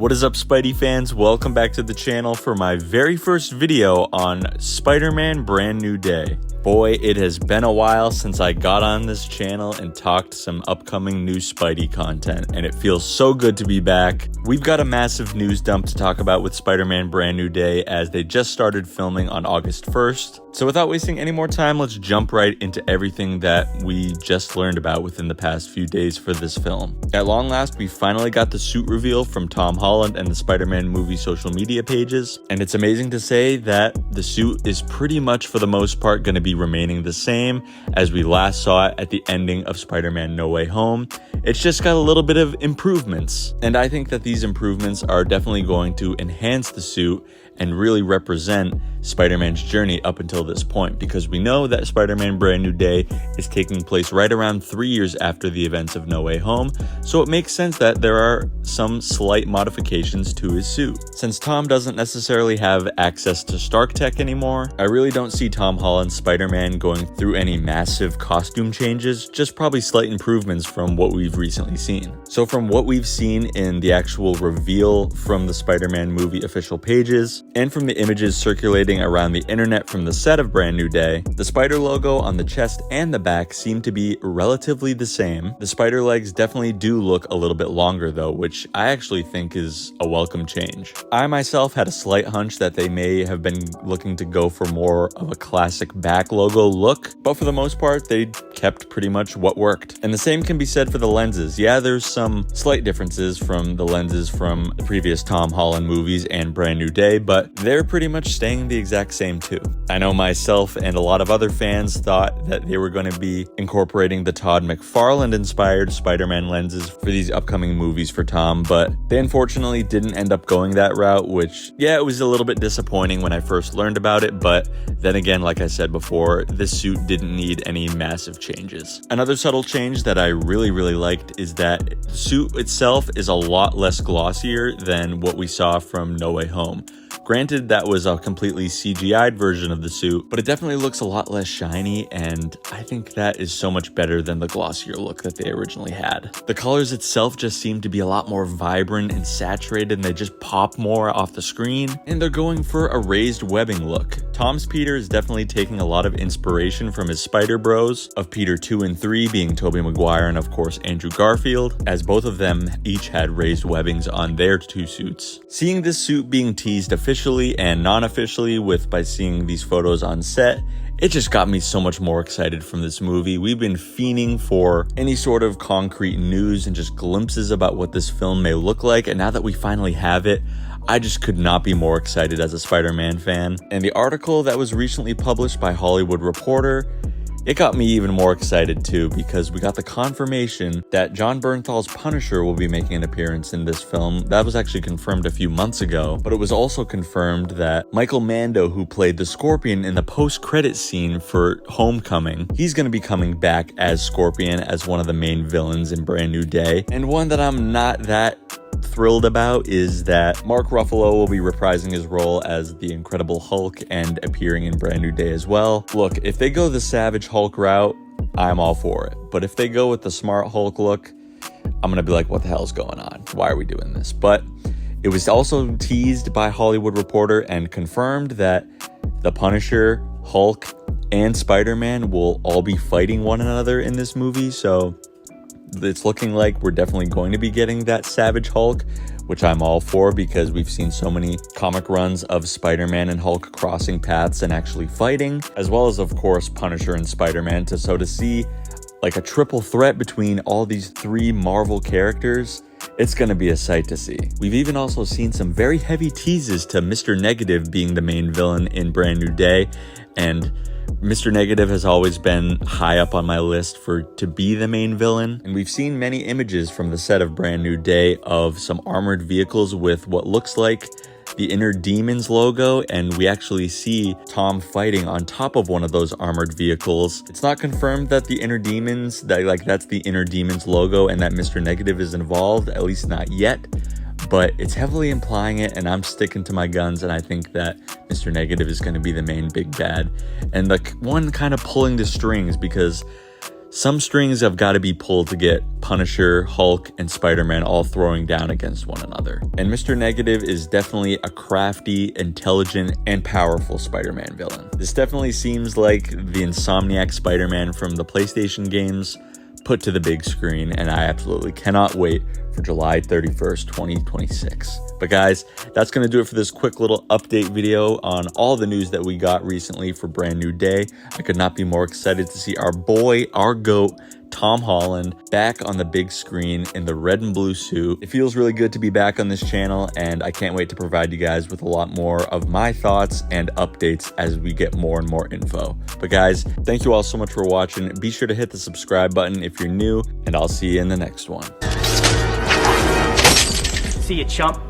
What is up, Spidey fans? Welcome back to the channel for my very first video on Spider-Man Brand New Day. Boy, it has been a while since I got on this channel and talked some upcoming new Spidey content, and it feels so good to be back. We've got a massive news dump to talk about with Spider-Man Brand New Day as they just started filming on August 1st. So without wasting any more time, let's jump right into everything that we just learned about within the past few days for this film. At long last, we finally got the suit reveal from Tom Holland and the Spider-Man movie social media pages, and it's amazing to say that the suit is pretty much for the most part going to be remaining the same as we last saw it at the ending of Spider-Man No Way Home. It's just got a little bit of improvements, and I think that these improvements are definitely going to enhance the suit and really represent Spider-Man's journey up until this point, because we know that Spider-Man Brand New Day is taking place right around 3 years after the events of No Way Home, so it makes sense that there are some slight modifications to his suit. Since Tom doesn't necessarily have access to Stark Tech anymore, I really don't see Tom Holland's Spider-Man going through any massive costume changes, just probably slight improvements from what we've recently seen. So from what we've seen in the actual reveal from the Spider-Man movie official pages, and from the images circulating around the internet from the set of Brand New Day, the spider logo on the chest and the back seem to be relatively the same. The spider legs definitely do look a little bit longer though, which I actually think is a welcome change. I myself had a slight hunch that they may have been looking to go for more of a classic back logo look, but for the most part, they kept pretty much what worked. And the same can be said for the lenses. Yeah, there's some slight differences from the lenses from the previous Tom Holland movies and Brand New Day, but they're pretty much staying the exact same too. I know myself and a lot of other fans thought that they were going to be incorporating the Todd McFarlane inspired Spider-Man lenses for these upcoming movies for Tom, but they unfortunately didn't end up going that route, which, yeah, it was a little bit disappointing when I first learned about it, but then again, like I said before, this suit didn't need any massive changes. Another subtle change that I really liked is that the suit itself is a lot less glossier than what we saw from No Way Home. Granted, that was a completely CGI'd version of the suit, but it definitely looks a lot less shiny, and I think that is so much better than the glossier look that they originally had. The colors itself just seem to be a lot more vibrant and saturated, and they just pop more off the screen, and they're going for a raised webbing look. Tom's Peter is definitely taking a lot of inspiration from his Spider Bros, of Peter 2 and 3 being Tobey Maguire and of course Andrew Garfield, as both of them each had raised webbings on their two suits. Seeing this suit being teased officially and non-officially by seeing these photos on set, it just got me so much more excited from this movie. We've been fiending for any sort of concrete news and just glimpses about what this film may look like, and now that we finally have it, I just could not be more excited as a Spider-Man fan. And the article that was recently published by Hollywood Reporter, it got me even more excited too, because we got the confirmation that Jon Bernthal's Punisher will be making an appearance in this film. That was actually confirmed a few months ago, but it was also confirmed that Michael Mando, who played the Scorpion in the post-credit scene for Homecoming, he's going to be coming back as Scorpion, as one of the main villains in Brand New Day. And one that I'm not that thrilled about is that Mark Ruffalo will be reprising his role as the Incredible Hulk and appearing in Brand New Day as well. Look, if they go the Savage Hulk route, I'm all for it. But if they go with the Smart Hulk look, I'm gonna be like, what the hell's going on? Why are we doing this? But it was also teased by Hollywood Reporter and confirmed that the Punisher, Hulk, and Spider-Man will all be fighting one another in this movie, so it's looking like we're definitely going to be getting that Savage Hulk, which I'm all for, because we've seen so many comic runs of Spider-Man and Hulk crossing paths and actually fighting, as well as, of course, Punisher and Spider-Man. So to see like a triple threat between all these three Marvel characters, it's going to be a sight to see. We've even also seen some very heavy teases to Mr. Negative being the main villain in Brand New Day, and Mr. Negative has always been high up on my list to be the main villain, and we've seen many images from the set of Brand New Day of some armored vehicles with what looks like the Inner Demons logo, and we actually see Tom fighting on top of one of those armored vehicles. It's not confirmed that the Inner Demons, that's the Inner Demons logo and that Mr. Negative is involved, at least not yet, but it's heavily implying it, and I'm sticking to my guns, and I think that Mr. Negative is going to be the main big bad and the one kind of pulling the strings, because Some strings have got to be pulled to get Punisher, Hulk, and Spider-Man all throwing down against one another. And Mr. Negative is definitely a crafty, intelligent, and powerful Spider-Man villain. This definitely seems like the Insomniac Spider-Man from the PlayStation games put to the big screen, and I absolutely cannot wait for July 31st, 2026. But guys, that's going to do it for this quick little update video on all the news that we got recently for Brand New Day. I could not be more excited to see our boy, our GOAT, Tom Holland, back on the big screen in the red and blue suit. It feels really good to be back on this channel, and I can't wait to provide you guys with a lot more of my thoughts and updates as we get more and more info. But guys, thank you all so much for watching. Be sure to hit the subscribe button if you're new, and I'll see you in the next one. See you, chump.